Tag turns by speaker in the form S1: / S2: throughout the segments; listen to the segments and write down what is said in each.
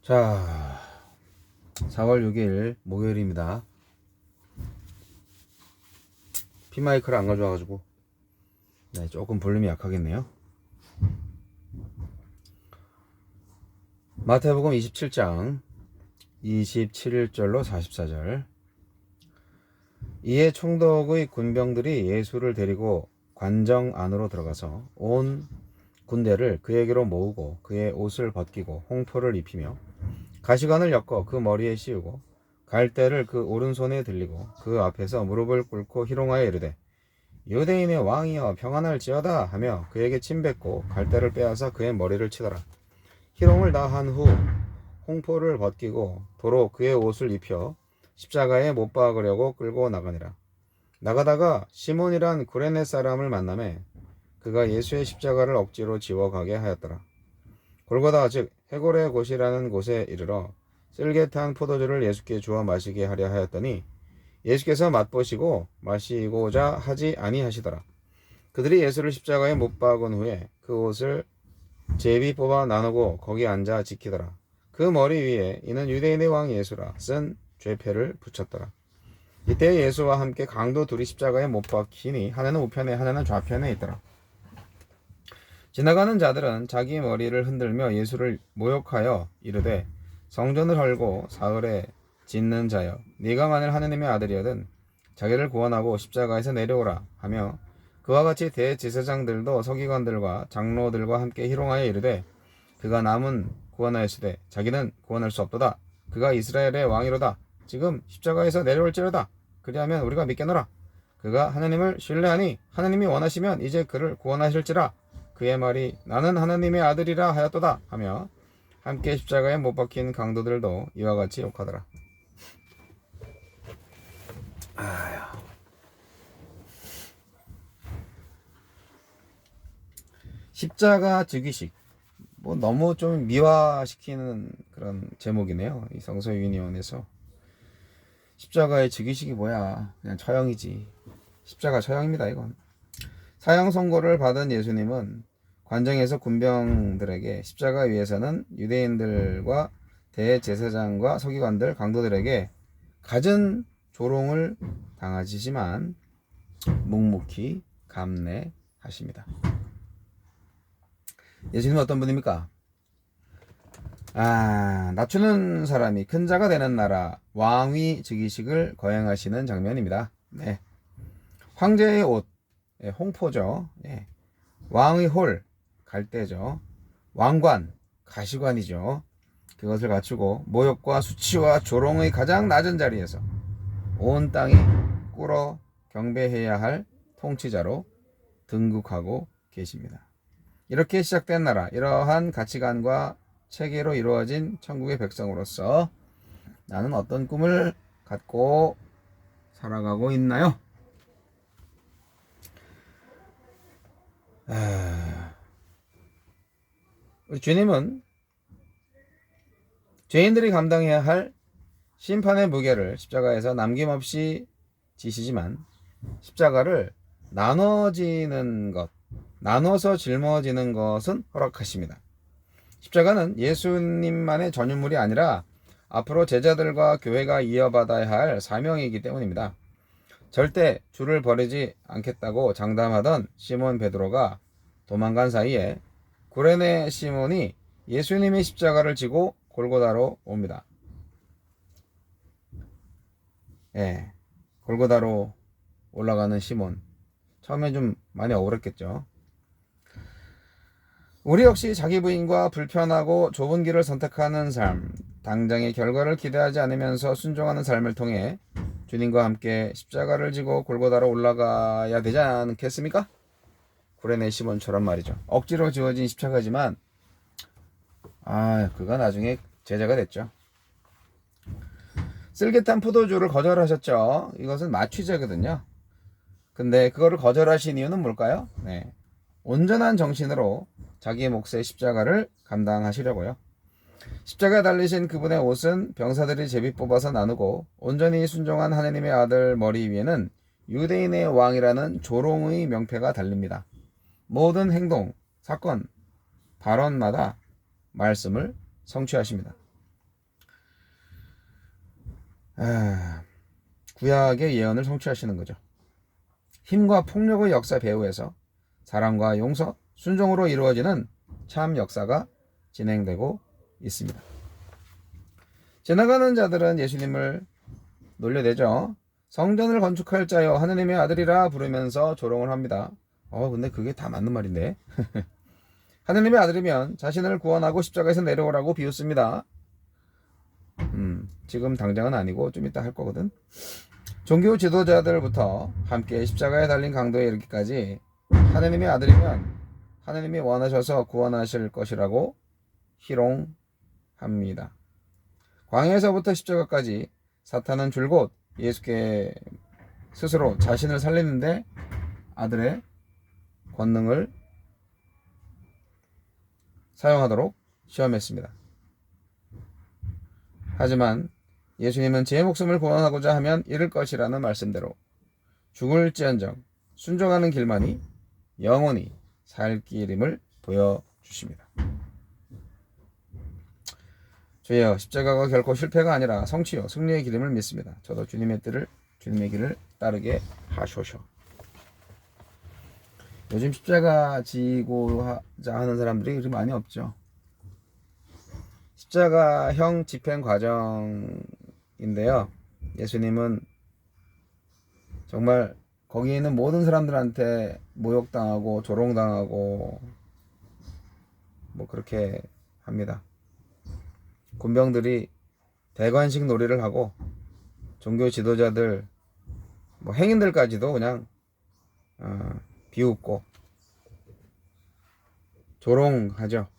S1: 자, 4월 6일 목요일입니다. 핀마이크를 안 가져와가지고 조금 볼륨이 약하겠네요. 마태복음 27장 27절로 44절. 이에 총독의 군병들이 예수를 데리고 관정 안으로 들어가서 온 군대를 그에게로 모으고 그의 옷을 벗기고 홍포를 입히며 가시관을 엮어 그 머리에 씌우고 갈대를 그 오른손에 들리고 그 앞에서 무릎을 꿇고 희롱하여 이르되 유대인의 왕이여 평안할지어다 하며 그에게 침뱉고 갈대를 빼앗아 그의 머리를 치더라. 희롱을 다 한 후 홍포를 벗기고 도로 그의 옷을 입혀 십자가에 못 박으려고 끌고 나가니라. 나가다가 시몬이란 구레네 사람을 만나매 그가 예수의 십자가를 억지로 지워 가게 하였더라. 골고다 즉 해골의 곳이라는 곳에 이르러 쓸개탄 포도주를 예수께 주어 마시게 하려 하였더니 예수께서 맛보시고 마시고자 하지 아니하시더라. 그들이 예수를 십자가에 못 박은 후에 그 옷을 제비 뽑아 나누고 거기 앉아 지키더라. 그 머리 위에 이는 유대인의 왕 예수라 쓴 죄패를 붙였더라. 이때 예수와 함께 강도 둘이 십자가에 못 박히니 하나는 우편에 하나는 좌편에 있더라. 지나가는 자들은 자기 머리를 흔들며 예수를 모욕하여 이르되 성전을 헐고 사흘에 짓는 자여 네가 만일 하느님의 아들이거든 자기를 구원하고 십자가에서 내려오라 하며 그와 같이 대제사장들도 서기관들과 장로들과 함께 희롱하여 이르되 그가 남은 구원하였으되 자기는 구원할 수 없도다. 그가 이스라엘의 왕이로다. 지금 십자가에서 내려올지로다. 그리하면 우리가 믿겠노라. 그가 하나님을 신뢰하니 하나님이 원하시면 이제 그를 구원하실지라. 그의 말이 나는 하나님의 아들이라 하였도다 하며 함께 십자가에 못 박힌 강도들도 이와 같이 욕하더라. 십자가 즉위식 너무 좀 미화시키는 그런 제목이네요. 이 성서유인위원회에서 십자가의 즉위식이 뭐야? 그냥 처형이지. 십자가 처형입니다. 이건. 사형 선고를 받은 예수님은 관정에서 군병들에게 십자가 위에서는 유대인들과 대제사장과 서기관들 강도들에게 갖은 조롱을 당하시지만 묵묵히 감내하십니다. 예수님은 어떤 분입니까? 낮추는 사람이 큰 자가 되는 나라 왕위 즉위식을 거행하시는 장면입니다. 네. 황제의 옷, 홍포죠. 왕의 홀, 갈대죠. 왕관, 가시관이죠. 그것을 갖추고 모욕과 수치와 조롱의 가장 낮은 자리에서 온 땅이 꿇어 경배해야 할 통치자로 등극하고 계십니다. 이렇게 시작된 나라, 이러한 가치관과 체계로 이루어진 천국의 백성으로서 나는 어떤 꿈을 갖고 살아가고 있나요? 우리 주님은 죄인들이 감당해야 할 심판의 무게를 십자가에서 남김없이 지시지만 십자가를 나눠서 짊어지는 것은 허락하십니다. 십자가는 예수님만의 전유물이 아니라 앞으로 제자들과 교회가 이어받아야 할 사명이기 때문입니다. 절대 주를 버리지 않겠다고 장담하던 시몬 베드로가 도망간 사이에 구레네 시몬이 예수님의 십자가를 지고 골고다로 옵니다. 골고다로 올라가는 시몬. 처음에 좀 많이 억울했겠죠. 우리 역시 자기 부인과 불편하고 좁은 길을 선택하는 삶, 당장의 결과를 기대하지 않으면서 순종하는 삶을 통해 주님과 함께 십자가를 지고 골고다로 올라가야 되지 않겠습니까? 구레네 시몬처럼 말이죠. 억지로 지어진 십자가지만 그가 나중에 제자가 됐죠. 쓸개탄 포도주를 거절하셨죠. 이것은 마취제거든요. 근데 그거를 거절하신 이유는 뭘까요? 온전한 정신으로 자기의 몫의 십자가를 감당하시려고요. 십자가에 달리신 그분의 옷은 병사들이 제비 뽑아서 나누고 온전히 순종한 하나님의 아들 머리 위에는 유대인의 왕이라는 조롱의 명패가 달립니다. 모든 행동, 사건, 발언마다 말씀을 성취하십니다. 구약의 예언을 성취하시는 거죠. 힘과 폭력의 역사 배후에서 사랑과 용서, 순종으로 이루어지는 참 역사가 진행되고 있습니다. 지나가는 자들은 예수님을 놀려대죠. 성전을 건축할 자여 하느님의 아들이라 부르면서 조롱을 합니다. 근데 그게 다 맞는 말인데. 하느님의 아들이면 자신을 구원하고 십자가에서 내려오라고 비웃습니다. 지금 당장은 아니고 좀 이따 할 거거든. 종교 지도자들부터 함께 십자가에 달린 강도에 이르기까지 하느님의 아들이면 하느님이 원하셔서 구원하실 것이라고 희롱합니다. 광야에서부터 십자가까지 사탄은 줄곧 예수께 스스로 자신을 살리는데 아들의 권능을 사용하도록 시험했습니다. 하지만 예수님은 제 목숨을 구원하고자 하면 잃을 것이라는 말씀대로 죽을지언정 순종하는 길만이 영원히 살 길임을 보여주십니다. 주여, 십자가가 결코 실패가 아니라 성취요 승리의 길임을 믿습니다. 저도 주님의 길을 따르게 하소서. 요즘 십자가 지고자 하는 사람들이 그렇게 많이 없죠. 십자가형 집행 과정인데요. 예수님은 정말 거기 있는 모든 사람들한테 모욕당하고 조롱당하고 그렇게 합니다. 군병들이 대관식 놀이를 하고 종교 지도자들 행인들까지도 그냥 비웃고 조롱하죠.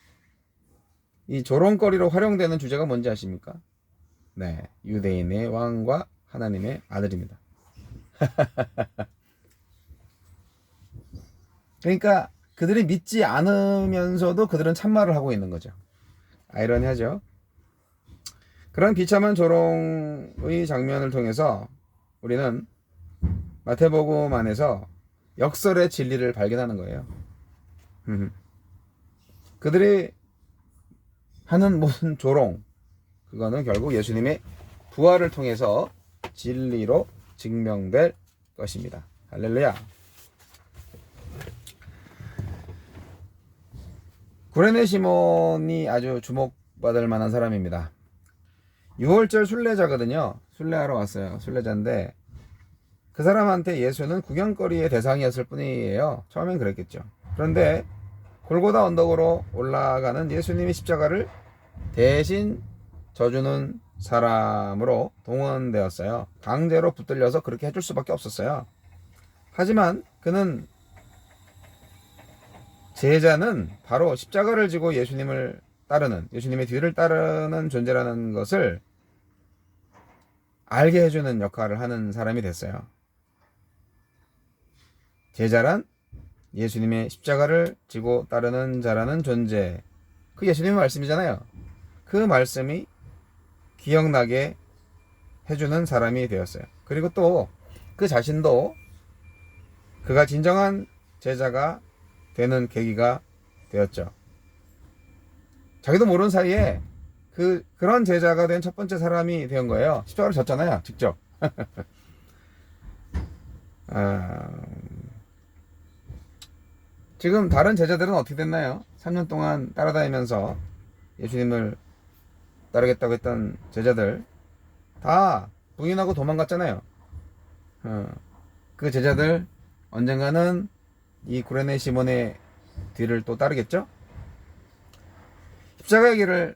S1: 이 조롱거리로 활용되는 주제가 뭔지 아십니까? 네, 유대인의 왕과 하나님의 아들입니다. 그러니까 그들이 믿지 않으면서도 그들은 참말을 하고 있는 거죠. 아이러니하죠. 그런 비참한 조롱의 장면을 통해서 우리는 마태복음 안에서 역설의 진리를 발견하는 거예요. 그들이 하는 모든 조롱, 그거는 결국 예수님의 부활을 통해서 진리로 증명될 것입니다. 할렐루야. 구레네 시몬이 아주 주목받을 만한 사람입니다. 6월절 순례자거든요. 순례하러 왔어요. 순례자인데 그 사람한테 예수는 구경거리의 대상이었을 뿐이에요. 처음엔 그랬겠죠. 그런데 골고다 언덕으로 올라가는 예수님의 십자가를 대신 져주는 사람으로 동원되었어요. 강제로 붙들려서 그렇게 해줄 수밖에 없었어요. 하지만 그는 제자는 바로 십자가를 지고 예수님을 따르는, 예수님의 뒤를 따르는 존재라는 것을 알게 해주는 역할을 하는 사람이 됐어요. 제자란 예수님의 십자가를 지고 따르는 자라는 존재, 그 예수님의 말씀이잖아요. 그 말씀이 기억나게 해주는 사람이 되었어요. 그리고 또 그 자신도 그가 진정한 제자가 되는 계기가 되었죠. 자기도 모르는 사이에 그런 제자가 된 첫 번째 사람이 된 거예요. 십자가를 졌잖아요, 직접. 지금 다른 제자들은 어떻게 됐나요? 3년 동안 따라다니면서 예수님을 따르겠다고 했던 제자들 다 부인하고 도망갔잖아요. 그 제자들 언젠가는 이 구레네 시몬의 뒤를 또 따르겠죠? 십자가의 길을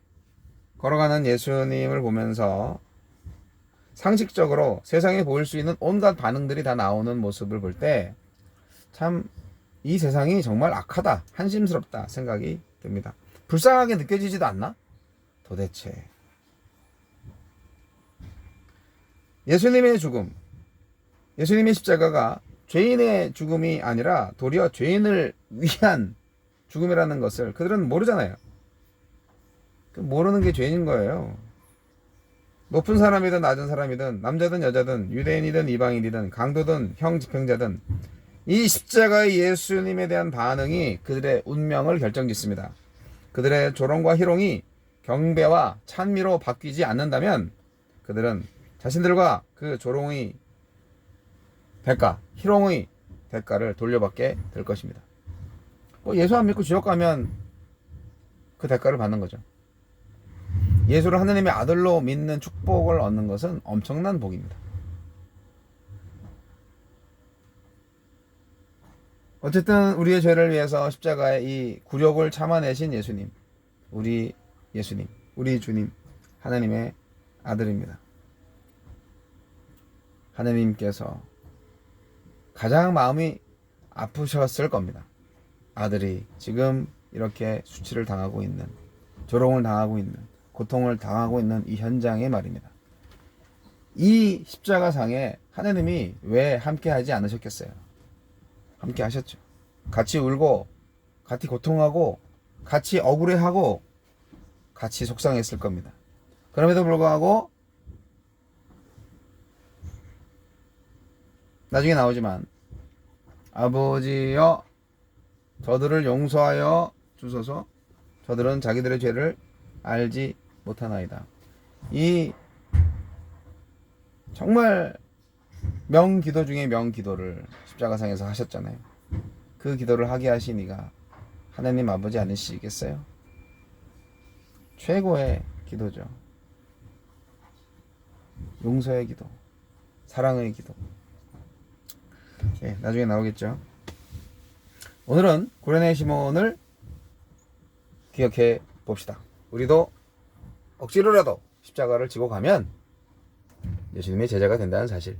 S1: 걸어가는 예수님을 보면서 상식적으로 세상에 보일 수 있는 온갖 반응들이 다 나오는 모습을 볼 때 참 이 세상이 정말 악하다, 한심스럽다 생각이 듭니다. 불쌍하게 느껴지지도 않나? 도대체 예수님의 죽음, 예수님의 십자가가 죄인의 죽음이 아니라 도리어 죄인을 위한 죽음이라는 것을 그들은 모르잖아요. 모르는 게 죄인인 거예요. 높은 사람이든 낮은 사람이든 남자든 여자든 유대인이든 이방인이든 강도든 형 집행자든 이 십자가의 예수님에 대한 반응이 그들의 운명을 결정짓습니다. 그들의 조롱과 희롱이 경배와 찬미로 바뀌지 않는다면 그들은 자신들과 그 조롱의 대가, 희롱의 대가를 돌려받게 될 것입니다. 예수 안 믿고 지옥 가면 그 대가를 받는 거죠. 예수를 하나님의 아들로 믿는 축복을 얻는 것은 엄청난 복입니다. 어쨌든 우리의 죄를 위해서 십자가의 이 굴욕을 참아내신 예수님, 우리 예수님, 우리 주님, 하나님의 아들입니다. 하나님께서 가장 마음이 아프셨을 겁니다. 아들이 지금 이렇게 수치를 당하고 있는, 조롱을 당하고 있는, 고통을 당하고 있는 이 현장에 말입니다. 이 십자가상에 하나님이 왜 함께 하지 않으셨겠어요? 함께 하셨죠. 같이 울고, 같이 고통하고, 같이 억울해하고, 같이 속상했을 겁니다. 그럼에도 불구하고 나중에 나오지만 아버지여 저들을 용서하여 주소서 저들은 자기들의 죄를 알지 못하나이다. 이 정말 명기도 중에 명기도를 십자가상에서 하셨잖아요. 그 기도를 하게 하신 이가 하나님 아버지 아니시겠어요? 최고의 기도죠. 용서의 기도, 사랑의 기도. 나중에 나오겠죠. 오늘은 구레네 시몬을 기억해 봅시다. 우리도 억지로라도 십자가를 지고 가면 예수님의 제자가 된다는 사실.